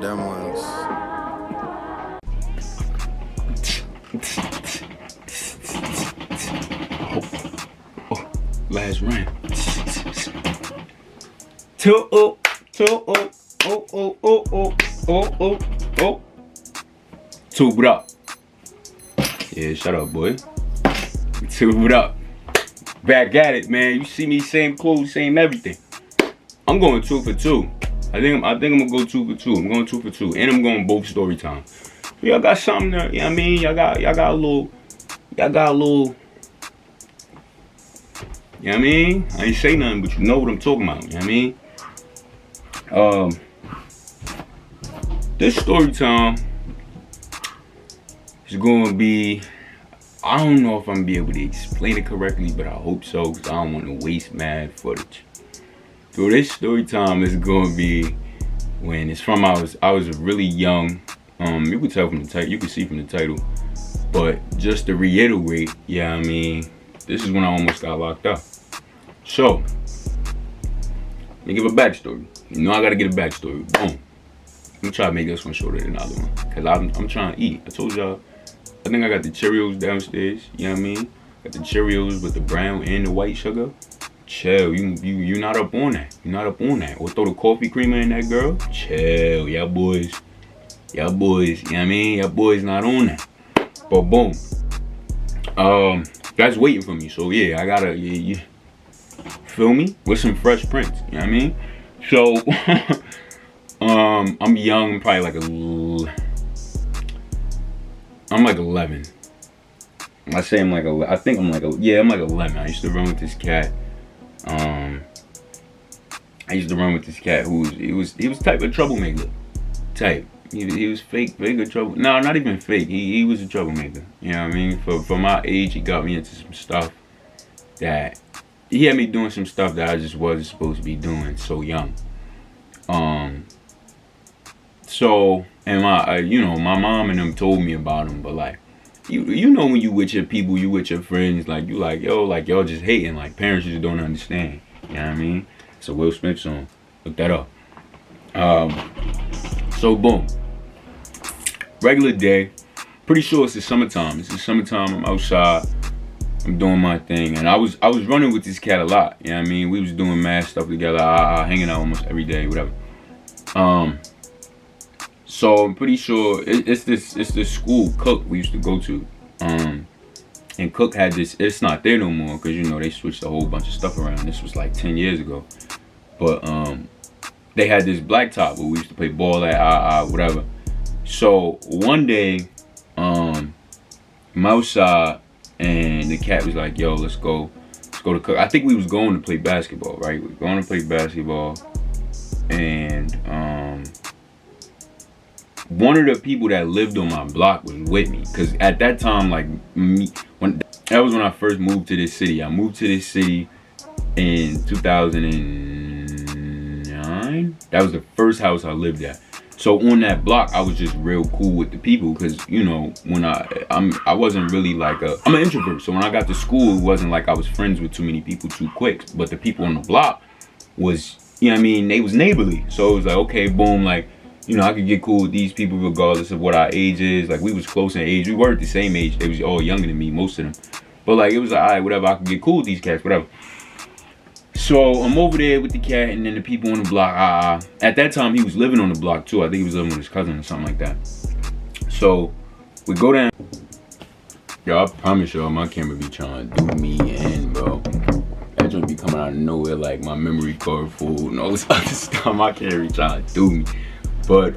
them ones. Last round. Two, oh, oh, oh, oh, oh, oh, oh, oh, oh. Tube it up. Yeah, shut up, boy. Tube it up. Back at it, man. You see me, same clothes, same everything. I'm going 2 for 2. I think I'm gonna go 2 for 2. I'm going 2 for 2, and I'm going both story time. Y'all got something there, you know what I mean? Y'all got a little. You know what I mean? I ain't say nothing, but you know what I'm talking about. You know what I mean? This story time is going to be, I don't know if I'm going to be able to explain it correctly, but I hope so, because I don't want to waste mad footage. So this story time is going to be when it's from, I was really young. You can tell from the title, you can see from the title. But just to reiterate, yeah, I mean, this is when I almost got locked up. So, let me give a backstory. You know I gotta get a backstory. Boom. Let me try to make this one shorter than the other one. Cause I'm trying to eat. I told y'all, I think I got the Cheerios downstairs. You know what I mean? Got the Cheerios with the brown and the white sugar. Chill, you not up on that. You not up on that. Or throw the coffee creamer in that, girl. Chill, y'all boys. You know what I mean? Y'all boys not on that. But boom. That's waiting for me. So yeah, I gotta, you feel me? With some Fresh Prince, you know what I mean? So, I'm young, I'm probably I'm like 11. I say I'm like, I think I'm like, yeah, I'm like 11. I used to run with this cat. He was type of troublemaker. Type. He was fake or trouble. No, not even fake. He was a troublemaker. You know what I mean? For my age, he got me into some stuff that he had me doing some stuff that I just wasn't supposed to be doing so young. So, and my mom and them told me about him, but like, you know when you with your people, you with your friends, like you like, yo, like y'all just hating, like parents just don't understand. You know what I mean? It's a Will Smith song. Look that up. So boom. Regular day. Pretty sure it's the summertime. It's the summertime. I'm outside. I'm doing my thing, and I was running with this cat a lot. You know what I mean? We was doing mad stuff together, hanging out almost every day, whatever. So I'm pretty sure it's this school Cook we used to go to. And Cook had this. It's not there no more because you know they switched a whole bunch of stuff around. This was like 10 years ago, but they had this blacktop where we used to play ball at, whatever. So one day, I'm outside and the cat was like, yo, let's go to Cook. I think we was going to play basketball, right? We were going to play basketball, and one of the people that lived on my block was with me, because at that time, like that was when I first moved to this city. I moved to this city in 2009. That was the first house I lived at. So on that block, I was just real cool with the people, because you know when I wasn't really like I'm an introvert. So when I got to school, it wasn't like I was friends with too many people too quick. But the people on the block was, you know what I mean, they was neighborly. So it was like, okay, boom, like, you know, I could get cool with these people regardless of what our age is. Like we was close in age. We weren't the same age. They was all younger than me, most of them. But like it was like, all right, whatever. I could get cool with these cats, whatever. So I'm over there with the cat, and then the people on the block. At that time, he was living on the block too. I think he was living with his cousin or something like that. So we go down. Yo, I promise y'all, my camera be trying to do me in, bro. That joint be coming out of nowhere, like my memory card full and all this other stuff. My camera be trying to do me. But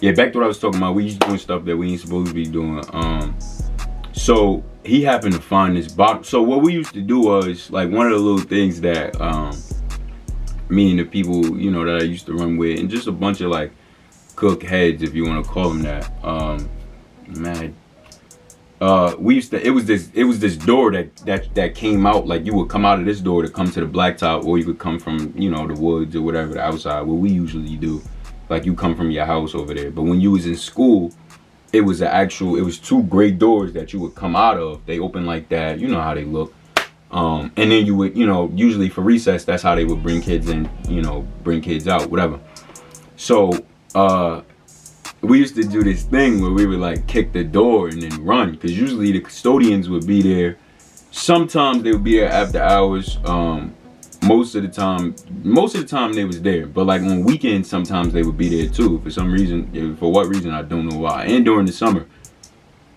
yeah, back to what I was talking about. We used doing stuff that we ain't supposed to be doing. So he happened to find this bottle. So what we used to do was, like, one of the little things that me and the people, you know, that I used to run with, and just a bunch of like Cook heads, if you want to call them that, we used to, it was this door that came out, like you would come out of this door to come to the blacktop, or you could come from, you know, the woods or whatever, the outside, what we usually do. Like you come from your house over there. But when you was in school, it was two gray doors that you would come out of. They open like that, you know how they look. And then you would, you know, usually for recess, that's how they would bring kids in, you know, bring kids out, whatever. So we used to do this thing where we would like kick the door and then run, because usually the custodians would be there. Sometimes they would be there after hours. Most of the time they was there, but like on weekends sometimes they would be there too. For some reason, for what reason I don't know why. And during the summer,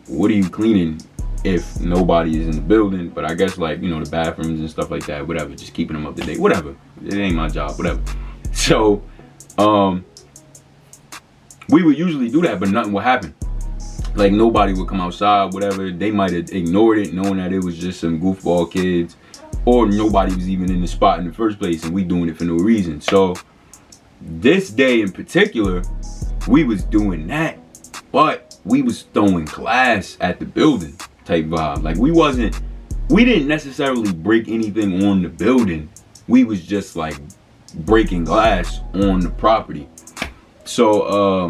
what are you cleaning if nobody is in the building? But I guess, like, you know, the bathrooms and stuff like that, whatever, just keeping them up to date, whatever. It ain't my job, whatever. So we would usually do that, but nothing would happen. Like, nobody would come outside, whatever. They might have ignored it, knowing that it was just some goofball kids, or nobody was even in the spot in the first place, and we doing it for no reason. So this day in particular, we was doing that, but we was throwing glass at the building type vibe. Like, we didn't necessarily break anything on the building. We was just like breaking glass on the property. So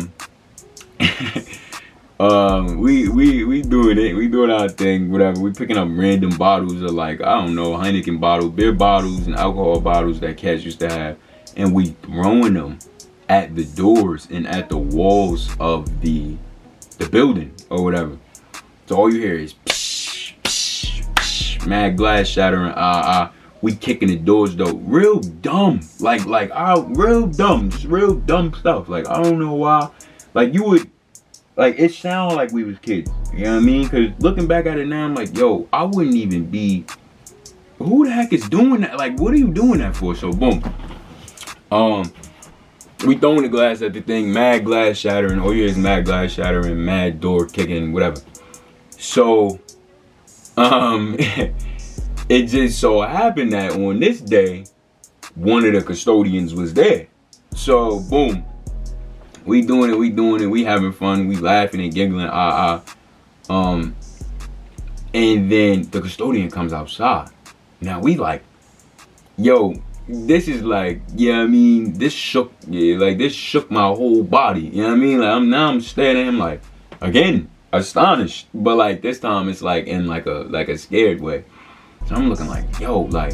we doing it. We doing our thing, whatever. We picking up random bottles of, like, I don't know, Heineken bottles, beer bottles, and alcohol bottles that cats used to have, and we throwing them at the doors and at the walls of the building or whatever. So all you hear is psh, psh, psh, mad glass shattering. We kicking the doors though, real dumb, like real dumb, just real dumb stuff. Like, I don't know why. Like, you would, like, it sounded like we was kids. You know what I mean? Cause looking back at it now, I'm like, yo, I wouldn't even be. Who the heck is doing that? Like, what are you doing that for? So boom. We throwing the glass at the thing, mad glass shattering. All you hear is mad glass shattering, mad door kicking, whatever. So, it just so happened that on this day, one of the custodians was there. So, boom. We doing it, we having fun, we laughing and giggling, and then the custodian comes outside. Now we like, yo, this is like, yeah, I mean, this shook my whole body. You know what I mean? Like, I'm staring at him like, again, astonished, but like this time it's like in like a scared way. So I'm looking like, yo, like,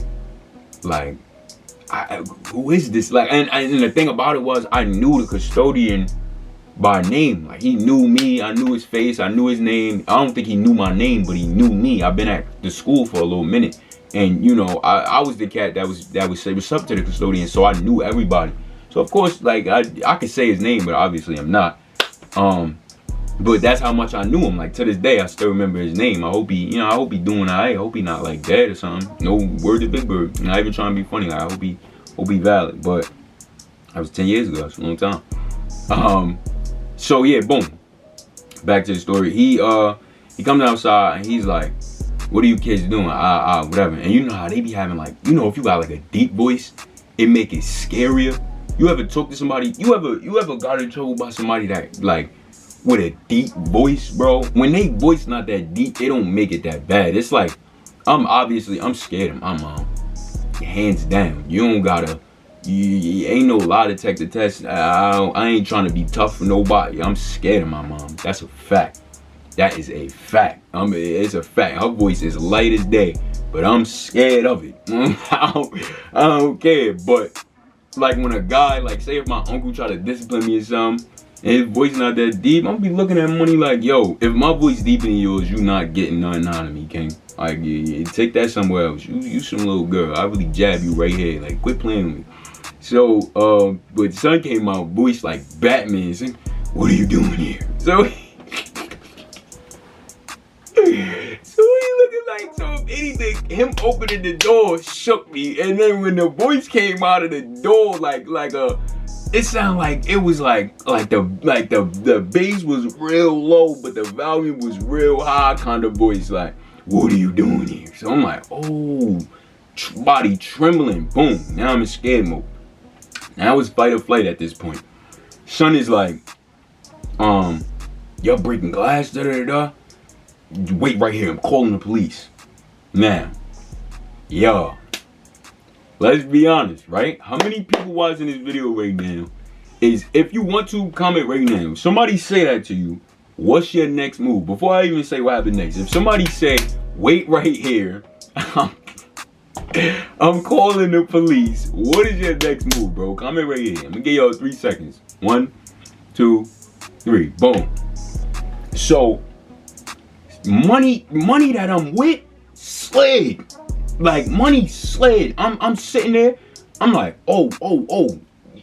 who is this? Like, and the thing about it was, I knew the custodian by name. Like, he knew me, I knew his face, I knew his name. I don't think he knew my name, but he knew me. I've been at the school for a little minute, and you know, I was the cat that would say what's up to the custodian, so I knew everybody. So of course, like, I could say his name, but obviously I'm not. But that's how much I knew him. Like, to this day, I still remember his name. I hope he doing alright. I hope he not like dead or something. No word to Big Bird. Not even trying to be funny. Like, I hope he valid. But that was 10 years ago. That's a long time. So yeah, boom. Back to the story. He comes outside and he's like, "What are you kids doing?" Whatever. And you know how they be having, like, you know, if you got like a deep voice, it make it scarier. You ever talk to somebody? You ever got in trouble by somebody that, like, with a deep voice, bro? When they voice not that deep, they don't make it that bad. It's like, I'm scared. I'm hands down. You don't gotta. You ain't no lie detector test. I ain't trying to be tough for nobody. I'm scared of my mom. That's a fact. That is a fact. It's a fact. Her voice is light as day, but I'm scared of it. I don't care. But like, when a guy, like, say if my uncle try to discipline me or something, and his voice not that deep, I'm be looking at money like, yo, if my voice deeper than yours, you not getting nothing out of me, king. Like, yeah, take that somewhere else. You some little girl. I really jab you right here. Like, quit playing with me. So, but son came out, voice like Batman, saying, "What are you doing here?" So he looking like, so if anything, him opening the door shook me. And then when the voice came out of the door, it sounded like it was like the bass was real low, but the volume was real high kind of voice. Like, "What are you doing here?" So I'm like, oh, body trembling. Boom. Now I'm in scared mode. Now it's fight or flight at this point. Son is like, "Y'all breaking glass, da da da. Wait right here. I'm calling the police." Now, y'all, let's be honest, right? How many people watching this video right now is, if you want to, comment right now. If somebody say that to you, what's your next move? Before I even say what happened next, if somebody say, "Wait right here, I'm calling the police," what is your next move, bro? Comment right here. I'm gonna give y'all 3 seconds. 1, 2, 3, boom. So money that I'm with slid. Like money slid. I'm sitting there, I'm like, oh.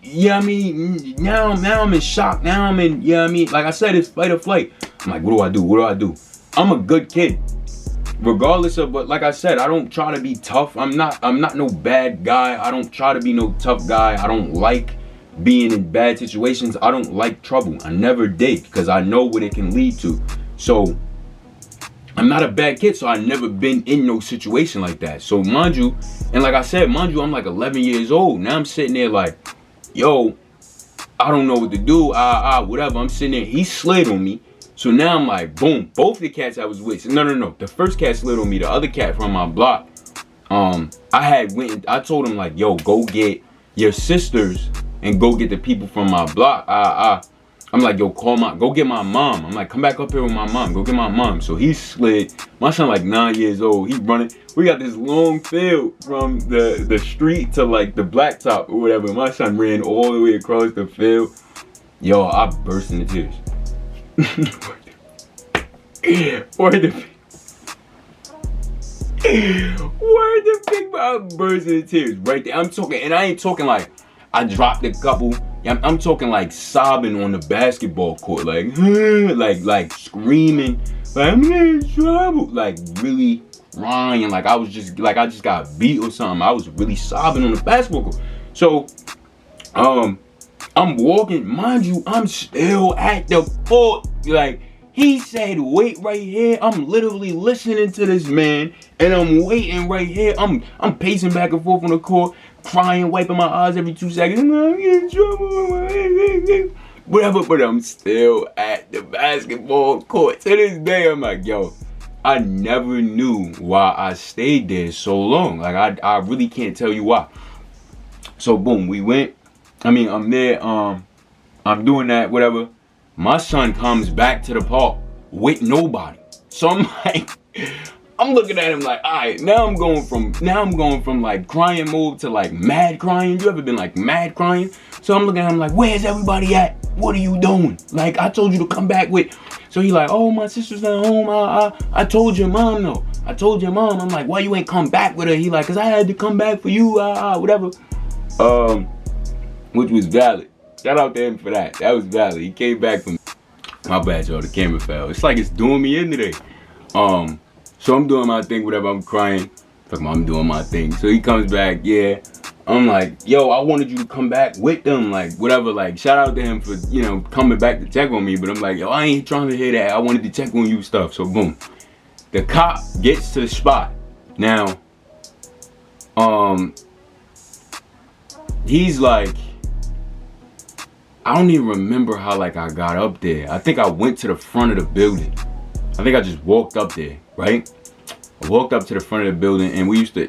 Yeah, I mean, now I'm in shock. Now I'm in, yeah, I mean, like I said, it's fight or flight. I'm like, what do I do? I'm a good kid. Regardless of, but like I said, I don't try to be tough. I'm not no bad guy. I don't try to be no tough guy. I don't like being in bad situations. I don't like trouble. I never did, because I know what it can lead to. So I'm not a bad kid, so I never been in no situation like that. So mind you, and like I said, mind you, I'm like 11 years old. Now I'm sitting there like, yo, I don't know what to do, whatever. I'm sitting there, he slid on me. So now I'm like, boom, both the cats I was with. No. The first cat slid on me, the other cat from my block. I told him like, yo, go get your sisters and go get the people from my block. I'm like, yo, go get my mom. I'm like, come back up here with my mom. Go get my mom. So he slid. My son like 9 years old. He running. We got this long field from the street to like the blacktop or whatever. My son ran all the way across the field. Yo, I burst into tears. Word the big mouth burst into tears right there. I'm talking, and I ain't talking like I dropped a couple. I'm talking like sobbing on the basketball court, like screaming, like I'm in trouble, like really crying, like I just got beat or something. I was really sobbing on the basketball court. So, I'm walking, mind you, I'm still at the fort. Like he said, wait right here. I'm literally listening to this man, and I'm waiting right here. I'm pacing back and forth on the court, crying, wiping my eyes every 2 seconds. I'm in trouble. Whatever, but I'm still at the basketball court. To this day, I'm like, yo, I never knew why I stayed there so long. Like I really can't tell you why. So boom, we went. I'm there. I'm doing that, whatever. My son comes back to the park with nobody. So I'm like, I'm looking at him like, all right, now I'm going from like crying mode to like mad crying. You ever been like mad crying? So I'm looking at him like, where's everybody at? What are you doing? Like, I told you to come back with. So he like, oh, my sister's not home. I told your mom though. I told your mom. I'm like, why you ain't come back with her? He like, cause I had to come back for you. Whatever. Which was valid. Shout out to him for that. That was valid. He came back from. My bad, y'all. The camera fell. It's like it's doing me in today. So I'm doing my thing, whatever. I'm crying. I'm doing my thing. So he comes back. Yeah. I'm like, yo, I wanted you to come back with them, like whatever. Like, shout out to him for coming back to check on me. But I'm like, yo, I ain't trying to hear that. I wanted to check on you stuff. So boom, the cop gets to the spot. Now, he's like. I don't even remember how like I got up there. I think I went to the front of the building. I think I just walked up there, right? I walked up to the front of the building, and we used to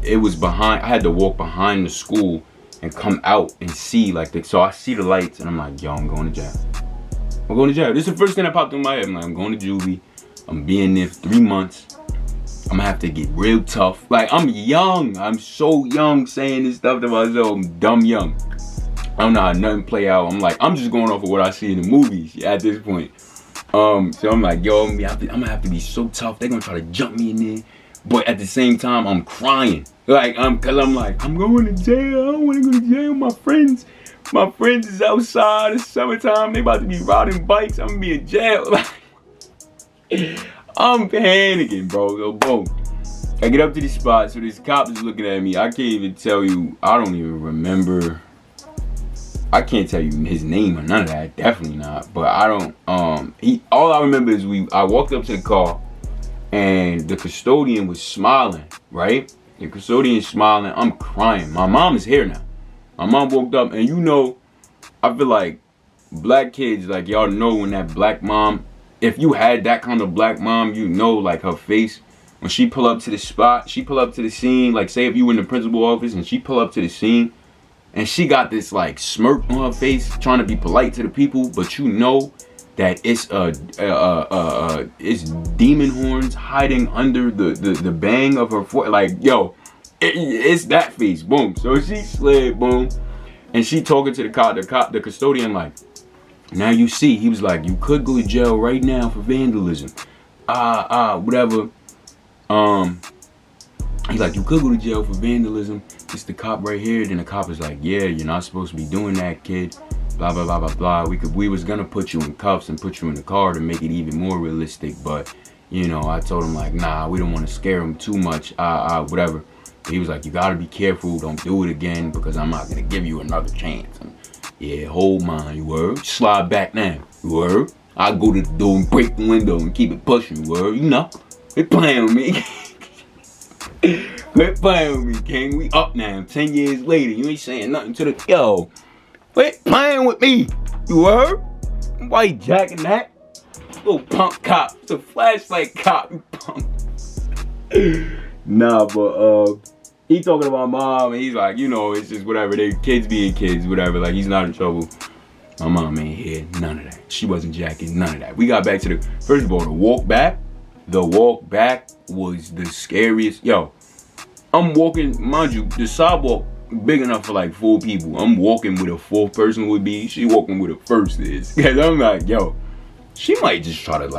it was behind. I had to walk behind the school and come out and see so I see the lights, and I'm like, yo, I'm going to jail. I'm going to jail. This is the first thing that popped in my head. I'm like, I'm going to juvie. I'm being there for 3 months. I'm gonna have to get real tough. Like, I'm young. I'm so young saying this stuff to myself. I'm dumb young. I don't know how nothing play out. I'm just going off of what I see in the movies at this point. So I'm like, yo, I'm gonna have to be so tough. They're gonna try to jump me in there. But at the same time, I'm crying. Cause I'm like, I'm going to jail. I don't wanna go to jail. My friends is outside. It's summertime. They about to be riding bikes. I'm gonna be in jail. I'm panicking, bro. So boom. I get up to the spot. So this cop is looking at me. I can't even tell you. I don't even remember. I can't tell you his name or none of that. Definitely not. But I don't. All I remember is I walked up to the car, and the custodian was smiling. Right? The custodian is smiling. I'm crying. My mom is here now. My mom woke up, and I feel like black kids, like y'all know when that black mom, if you had that kind of black mom, like her face when she pull up to the spot, she pull up to the scene. Like, say if you in the principal office and she pull up to the scene. And she got this like smirk on her face, trying to be polite to the people, but that it's demon horns hiding under the bang of her foot. Like, yo, it's that face. Boom. So she slid, boom, and she talking to the custodian like, Now you see, he was like, you could go to jail right now for vandalism. Whatever. He's like, you could go to jail for vandalism. It's the cop right here. Then the cop is like, yeah, you're not supposed to be doing that, kid. Blah, blah, blah, blah, blah. We was gonna put you in cuffs and put you in the car to make it even more realistic. But, you know, I told him like, nah, we don't want to scare him too much. Whatever. But he was like, you gotta be careful. Don't do it again because I'm not gonna give you another chance. Yeah, hold mine, you word. Slide back now, you word. I'll go to the door and break the window and keep it pushing, you word. You know, they playing with me. Quit playing with me, King. We up now. 10 years later, you ain't saying nothing to the yo. Quit playing with me, you heard? Why you jacking that? Little punk cop. It's a flashlight cop, you punk. Nah, but he talking about mom and he's like, you know, it's just whatever. They kids being kids, whatever. Like he's not in trouble. My mom ain't here. None of that. She wasn't jacking. None of that. We got back to the first of all, the walk back. The walk back was the scariest. Yo, I'm walking, mind you, the sidewalk big enough for like 4 people. I'm walking with a 4th person would be. She walking with a first is. Cause I'm like, yo, she might just try to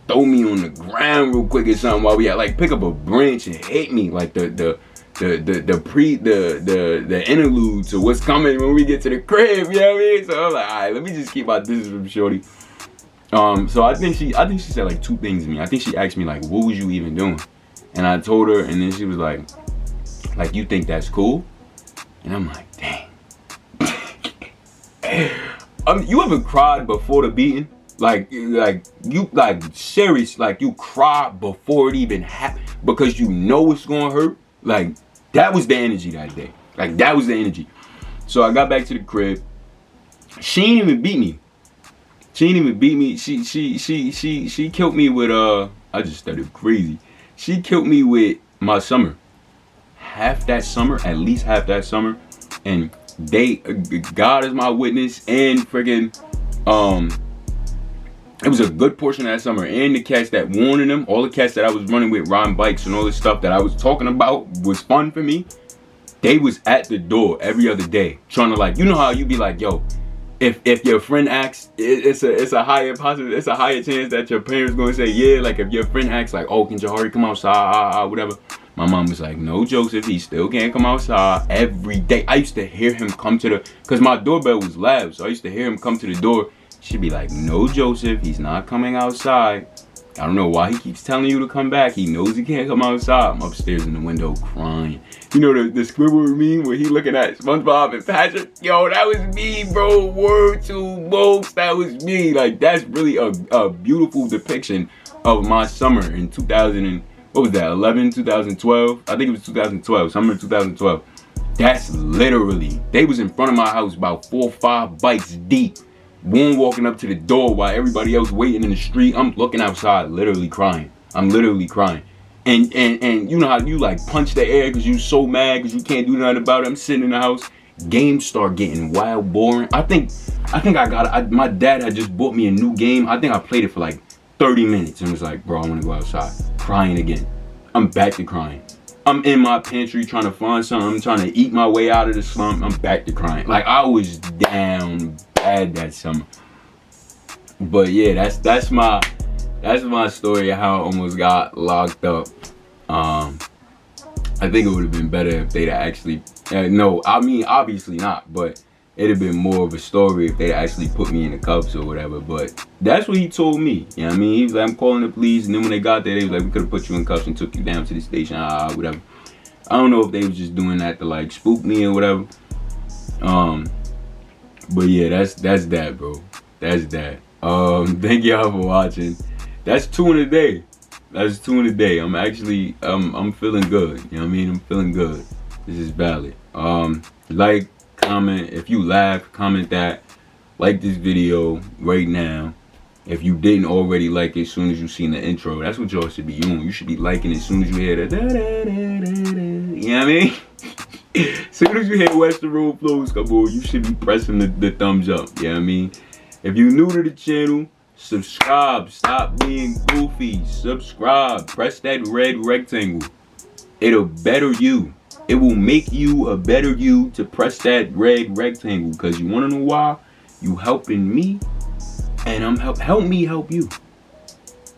throw me on the ground real quick or something while we at like pick up a branch and hit me like the interlude to what's coming when we get to the crib. You know what I mean? So I'm like, all right, let me just keep my distance from shorty. So I think she said like 2 things to me. I think she asked me like, what was you even doing? And I told her, and then she was like, you think that's cool? And I'm like, dang. You ever cried before the beating? Like you serious, like you cry before it even happened because you know it's gonna hurt. Like that was the energy that day. Like that was the energy. So I got back to the crib. She didn't even beat me. She killed me with I just started crazy. She killed me with my summer. Half that summer, at least half that summer, and God is my witness, and friggin' it was a good portion of that summer, and the cats that warning them, all the cats that I was running with, riding bikes and all this stuff that I was talking about was fun for me. They was at the door every other day, trying to like, you know how you be like, yo, if your friend asks, it's a higher chance that your parents gonna say yeah. Like if your friend asks like, oh, can Jahari come outside, whatever. My mom was like, no, Joseph, he still can't come outside. Every day, I used to hear him come to the, cause my doorbell was loud, so I used to hear him come to the door. She'd be like, no, Joseph, he's not coming outside. I don't know why he keeps telling you to come back. He knows he can't come outside. I'm upstairs in the window crying. You know the Squidward meme where he looking at SpongeBob and Patrick? Yo, that was me, bro. Word to most, that was me. Like, that's really a beautiful depiction of my summer in 2012? I think it was 2012, summer 2012. That's literally, they was in front of my house about 4 or 5 bikes deep. One walking up to the door while everybody else waiting in the street. I'm looking outside, literally crying. I'm literally crying. And you know how you like punch the air because you so mad because you can't do nothing about it. I'm sitting in the house. Games start getting wild, boring. I think my dad had just bought me a new game. I think I played it for like 30 minutes and was like, bro, I want to go outside. Crying again. I'm back to crying. I'm in my pantry trying to find something. I'm trying to eat my way out of the slump. I'm back to crying. Like I was down bad that summer. But yeah, that's my story of how I almost got locked up. I think it would have been better if they'd actually no, I mean obviously not, but it'd have been more of a story if they actually put me in the cuffs or whatever. But that's what he told me. You know what I mean? He was like, I'm calling the police, and then when they got there, they was like, we could have put you in cuffs and took you down to the station, whatever. I don't know if they was just doing that to like spook me or whatever. But yeah, that's that, bro. That's that. Thank y'all for watching. That's 2 in a day. That's 2 in a day. I'm actually I'm feeling good. You know what I mean? I'm feeling good. This is valid. Like, comment. If you laugh, comment that. Like this video right now. If you didn't already like it as soon as you seen the intro, that's what y'all should be doing. You should be liking it as soon as you hear the da da da da da. You know what I mean? As soon as you hear Western Road Flows come on, you should be pressing the thumbs up. You know what I mean? If you're new to the channel, subscribe. Stop being goofy. Subscribe. Press that red rectangle. It'll better you. It will make you a better you to press that red rectangle. Because you want to know why? You helping me, and I'm help me help you.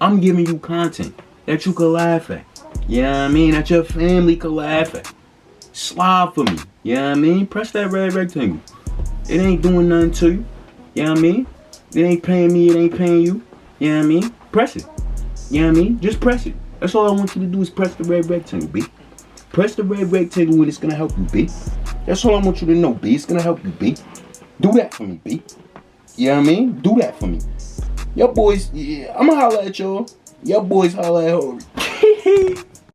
I'm giving you content that you can laugh at. You know what I mean? That your family can laugh at. Slide for me. You know what I mean? Press that red rectangle. It ain't doing nothing to you. You know what I mean? It ain't paying me, it ain't paying you. You know what I mean? Press it. You know what I mean? Just press it. That's all I want you to do is press the red rectangle, B. Press the red rectangle and it's gonna help you, B. That's all I want you to know, B. It's gonna help you, B. Do that for me, B. You know what I mean? Do that for me. Your boys, yeah, I'ma holla at y'all. Your boys holla at Hori.